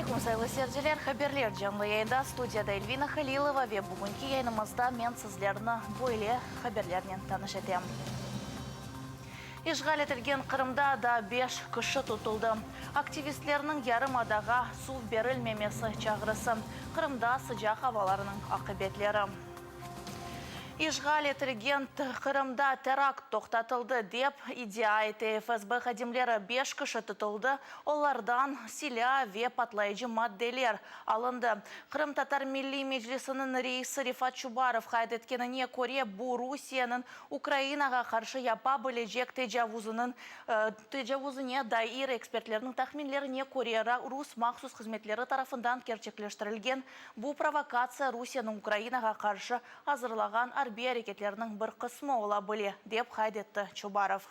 алейкум, сайлы серделер, хаберлер жанлы яйында студияда Эльвина Халилова ве бүгінгі яйнымызда мен сізлеріні бойле хаберлерінен таныш етем. Ишғал етілген Қырымда да 5 кіші тұтылды. Активистлерінің ярым адаға су берілмемесі чағырысы. Қырымда sıcak хаваларының ақыбетлері. Ишғал етілген Қырымда теракт тоқтатылды деп идея ФСБ қадимлері 5 кіші тұтылды. Олардан силя ве патлайыжы мадделер алынды. Қырым татар милли меджлисінің рейсі Рифат Чубаров қайдеткеніне көре бұл Русияның Украинаға қаршы япа білежек тежавузыне дайыр экспертлерінің тахминлеріне көре Рус мақсус қызметлері тарафындан керчеклештірілген. Бұл провокация Русияның Украинаға қаршы азырлаған арбия әрекетлерінің бір қысмы ола біле, деп қайдетті Чубаров.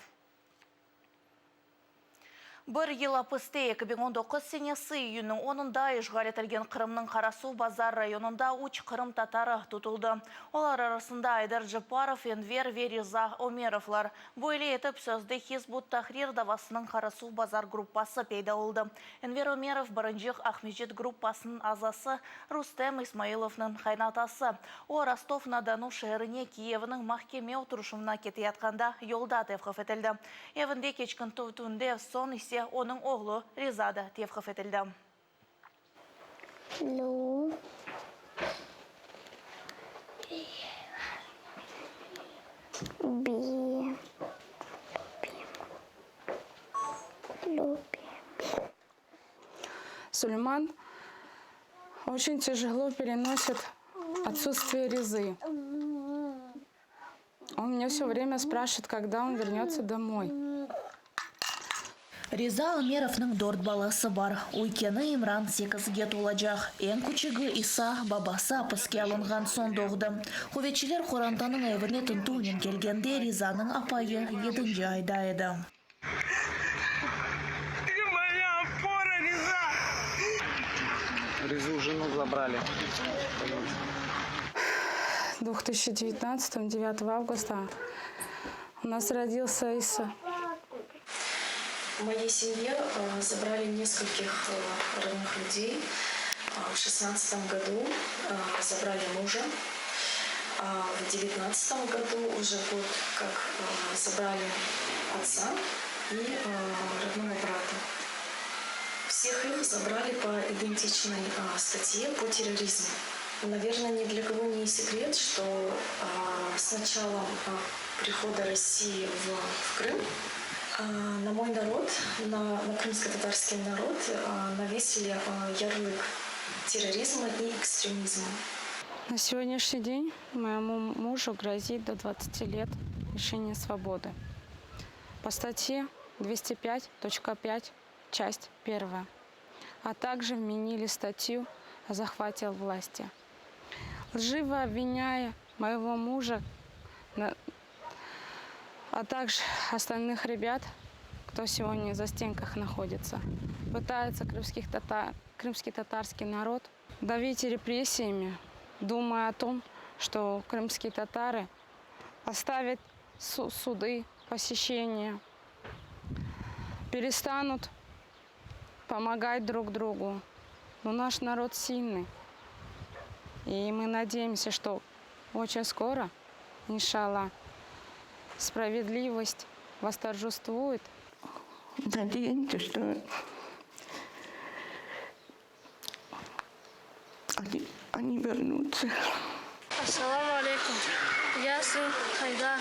Бір ел апысты 2019 сенесі үйінің онында ишғал етілген Қырымның Қарасу базар районында уч Қырым татары тұтылды. Олар арасында Айдар Джапаров, Энвер Вериза Омеровлар. Бойле етіп сөзді Хизбут Тахрир давасының Қарасу базар группасы пейда olды. Энвер Омеров Баранжық Ахмеджет группасының азасы Рустем Исмаиловның қайнатасы. О Ростов-на-Дону шәріне Киевінің махкеме отырышымына кете ятқанда yolda тевқыф етілді. Евінде кечкін түнде сон исе оның оғлы Ризада тевқыф етілді. Сулейман очень тяжело переносит отсутствие Ризы. Он меня все время спрашивает, когда он вернется домой. Риза Омеровның дорт баласы бар. Уйкені Имран 8-ге толажақ. Ең күчігі Иса бабасы апыске алынған сон доғды. Хувечілер Қорантаның әвірне түнтуінен келгенде Ризаның апайы 7-нче айда еді. Ризу жену забрали. В 2019, 9 августа, у нас родился Иса. В моей семье забрали нескольких родных людей. В 2016 году забрали мужа. В 2019 году уже год как забрали отца и родного брата. Всех их забрали по идентичной статье по терроризму. Наверное, ни для кого не секрет, что с начала прихода России в Крым на мой народ, на крымско-татарский народ навесили ярлык терроризма и экстремизма. На сегодняшний день моему мужу грозит до 20 лет лишения свободы. По статье 205.5, часть 1. А также вменили статью о захвате власти. Лживо обвиняя моего мужа, а также остальных ребят, кто сегодня за стенках находится, пытается крымский татарский народ давить репрессиями, думая о том, что крымские татары оставят суды, посещения, перестанут помогать друг другу. Но наш народ сильный, и мы надеемся, что очень скоро, иншаллах, справедливость восторжествует. Надеемся, что они вернутся. Ассаламу алейкум. Я сын Хайдара,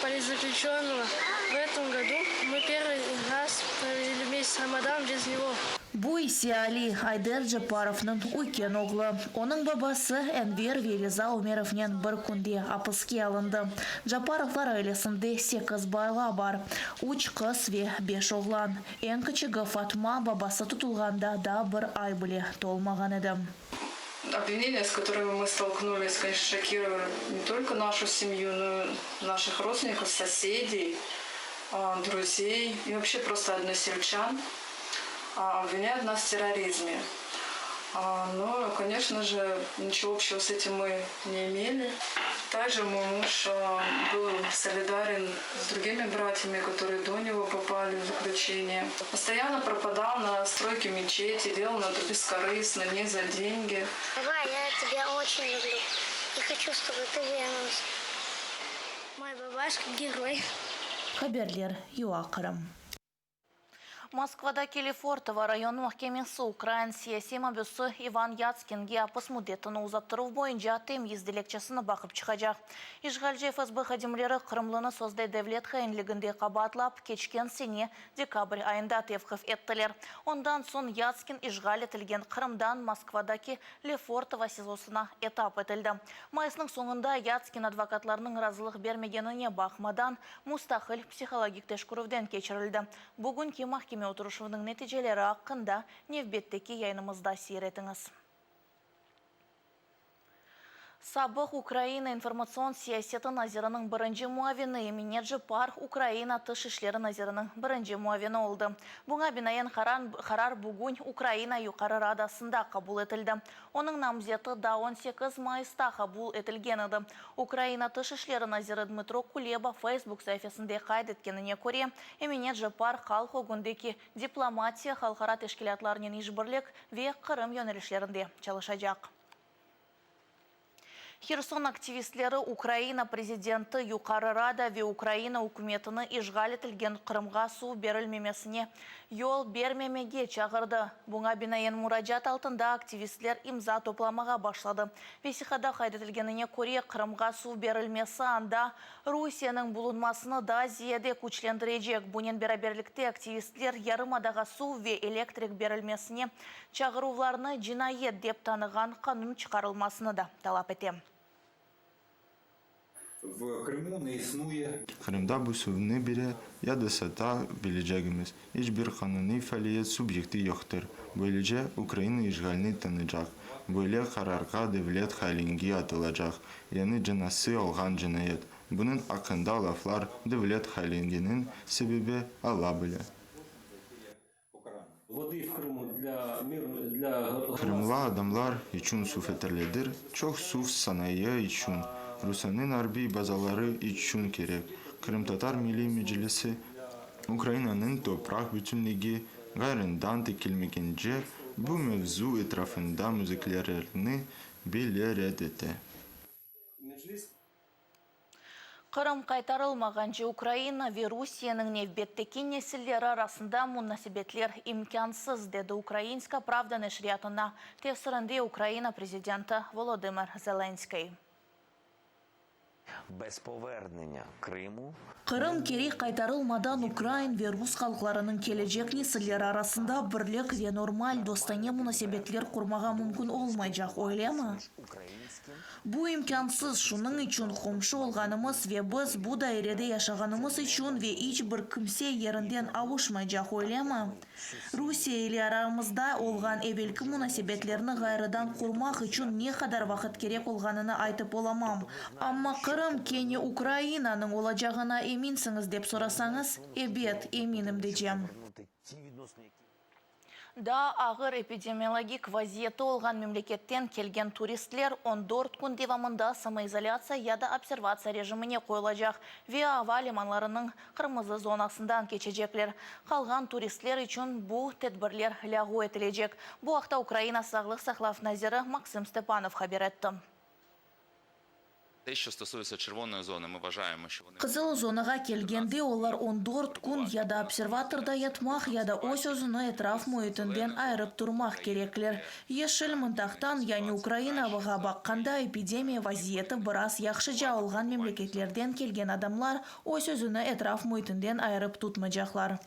политзаключенного. В этом году мы первый раз провели месяц Рамадан без него. Бу Исе Али Айдар Джапаровның уйкен оғлы. Оның бабасы Энвер Вериза Омеровнен бір күнде апыске алынды. Джапаровлар айлесінде 8 байла бар. Уч қыз ве 5 оғлан. Ең кішігі Фатма бабасы тұтылғанда да бір ай біле толмаған еді. Обвинения, с которыми мы столкнулись, конечно, шокируют не только нашу семью, но и наших родственников, соседей, друзей и вообще просто односельчан. Обвиняют нас в терроризме. Но, конечно же, ничего общего с этим мы не имели. Также мой муж был солидарен с другими братьями, которые до него попали в заключение. Постоянно пропадал на стройке мечети, делал это бескорыстно, не за деньги. Давай, я тебя очень люблю. И хочу, чтобы ты вернулась. Мой бабашка герой. Хаберлер юақырым. Москвада Келефортова район махкемесі Украин саяси мабюсы Иван Яцкинге апыс муддетіні ұзаттыру бойынша тем езделекчесіні бақып чықажақ. Ишғалжы ФСБ қадимлері Қырымлыны создай девлет қайынлігінде қабатлап, кечкен сене декабрь айында тевқыф еттілер. Ондан сон Яцкин ишғал етілген Қырымдан Москвадаки Лефортова сезосына этап етілді. Майысының соңында Яцкин адвокатларының разылық бермегеніне бақмадан мұстақыл психологик тешкүрівден кечірілді. Бүгін ке махкеме отырышының нәтижелері ақында невбеттеки яйнымызда сейретіңіз. Сабық Украина информацион сиясеті назирының бірінші муавины еменеджі пар Украина тыш ішлері назирының бірінші муавины олды. Бұңа бинайын қарар бүгін Украина юқары радасында қабул етілді. Оның намзеті да 18 майыста қабул етілген еді. Украина тыш ішлері назиры Дмитро Кулеба Facebook сайфесінде қайд еткеніне көре, еменеджі пар қал қоғындекі дипломатия халқара тешкілетларының ешбірлік ве Қырым йөнелішлерінде çalışacak. Херсон активистлері Украина президенті Юқары Рада ве Украина үкіметіні ишғал етілген Қырымға су берілмемесіне yol бермемеге чағырды. Бұңа бинайын мұражат алтында активистлер имза топламаға башлады. Весихада қайдетілгеніне көре Қырымға су берілмесі анда Русияның бұлынмасыны да зиеде күчлендірежек. Бұнен бераберлікте активистлер ярымадаға су ве электрик берілмесіне чағыруларны жинайет деп таныған қанун чықарылмасыны да талап етем. В Криму не існує. Кримда bu suvni biri ya da sata bileceğimiz hiçbir kanuni faaliyet subjekti yoktur. Böylece Ukrayna işgalini tanıyacak. Böyle kararga devlet halingi atılacak. Yani cinası olgan cinayet. Bunun hakkında laflar devlet halinginin sebebi alabilir. Kırımlı adamlar için su yeterlidir. Çok su sanayi için. Rusya'nın harbi bazaları için gerek. Kırım Tatar Milli Meclisi Ukrayna'nın toprak bütünlüğü gayrından tekilmeyince bu mevzu etrafında müziklerini belirledi. Қырым қайтарылмағанчы Украина ве Русияның невбеттеки несілдері арасында мұнасибетлер имкансыз, деді Украинска правда нешриятына тефсірінде Украина президенті Володимир Зеленський. Без повернення Криму Қырым керек қайтарылмадан Украин ве рус халқларының кележек несілдері арасында бірлік ве нормаль достане мұнасибетлер құрмаға мүмкін олмайжақ, ойлема? Бу имкансыз, шуның үшін қомшы олғанымыз ве біз бұ дайреде яшағанымыз үшін ве ич бір кімсе ерінден ауышмайжақ, ойлема? Русия или арамызда олған эвелкі мұнасибетлеріні ғайрыдан құрмақ үшін не қадар вақыт керек олғаныны айтып оламам. Амма Қырым кені Украинаның олажағына еминсіңіз деп сұрасаңыз, эбет, еминім дежем. Да, ağır эпидемиологик вазиеті олған мемлекеттен келген туристлер 14 күн девамында самоизоляция яда обсервация режиміне қойылажақ. Ве ава лиманларының қырмызы зонасындан кечежеклер. Қалған туристлер үшін бұл тедбірлер лягу етілежек. Бұл ақта Украина сағлық сақлав назирі Максим Степанов хабер етті. Те, що стосується червоної зони, ми вважаємо, що вони... Қызыл зонаға келгенде олар 14 күн яда обсерваторда ятмақ, яда ось өзіні этрaf мұйытынден айырып тұрмақ кереклер. Ешіл мұнтақтан, яны Украинавыға баққанда эпидемия вазиеті біраз яқшы жауылған мемлекетлерден келген адамлар ось өзіні этрaf мұйытынден айырып тұтмайжақлар.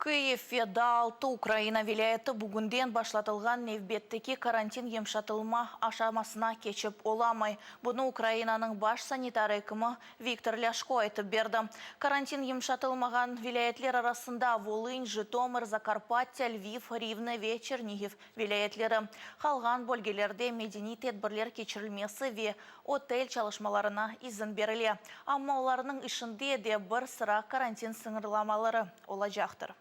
Киев Федалты Украина вилаяты бүгінден башлатылған невбеттеки карантин емшатылма ашамасына кечіп оламай. Бұны Украинаның баш санитары әкімі Виктор Ляшко айтып берді. Карантин емшатылмаған вилаятлер арасында Волынь, Житомир, Закарпаття, Львив, Ривне ве Чернигів вилаятлері. Қалған бөлгелерде медени тедбірлер кечірілмесі ве отель çalışmalarına izin беріле. Амма оларының ішінде де бір sıra карантин сыңырламалары олажақтыр.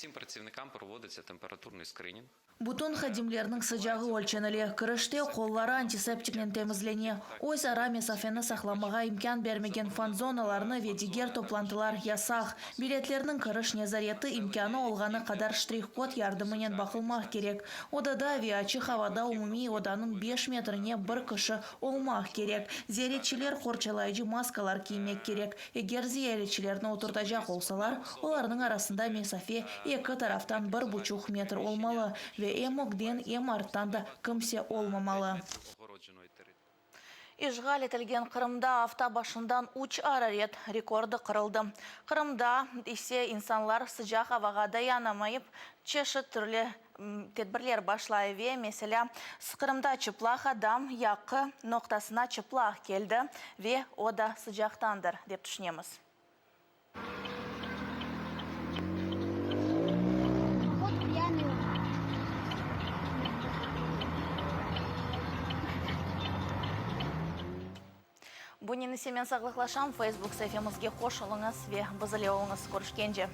Всім працівникам проводиться температурний скринінг. Бутон хадимлерінің сыжағы өлченілі. Кіріште қоллары антисептиклен темізлене. Ойз ара месафені сақламаға имкан бермеген фан-зоналарыны ведигер топлантылар ясақ. Билетлерінің кіріш незареті имканы олғаны қадар штрих-код ярдымынен бақылмақ керек. Одада авиачы хавада умуми оданың 5 метріне бір кіші олмақ керек. Зеретчілер қорчалайжы маскалар киемек керек. Егер зияретчілеріні отыртажақ олсалар, оларының арасында месафе екі тарафтан 1,5 метр олмалы. Эмокден арттан да кімсе олмамалы. Ишғал етілген Қырымда авто башындан 3 арарет рекорды қырылды. Қырымда исе инсанлар sıcak avaға dayanamайып, чеші түрлі тедбірлер башлайве. Mesela Қырымда çıplak адам яқы ноқтасына çıplak келді ве ода sıcaktandыр деп түшінеміз. Бұнені семен сағлықлашам Facebook сәйфемізге қош олыңыз ве бұзыле олыңыз көрішкенде.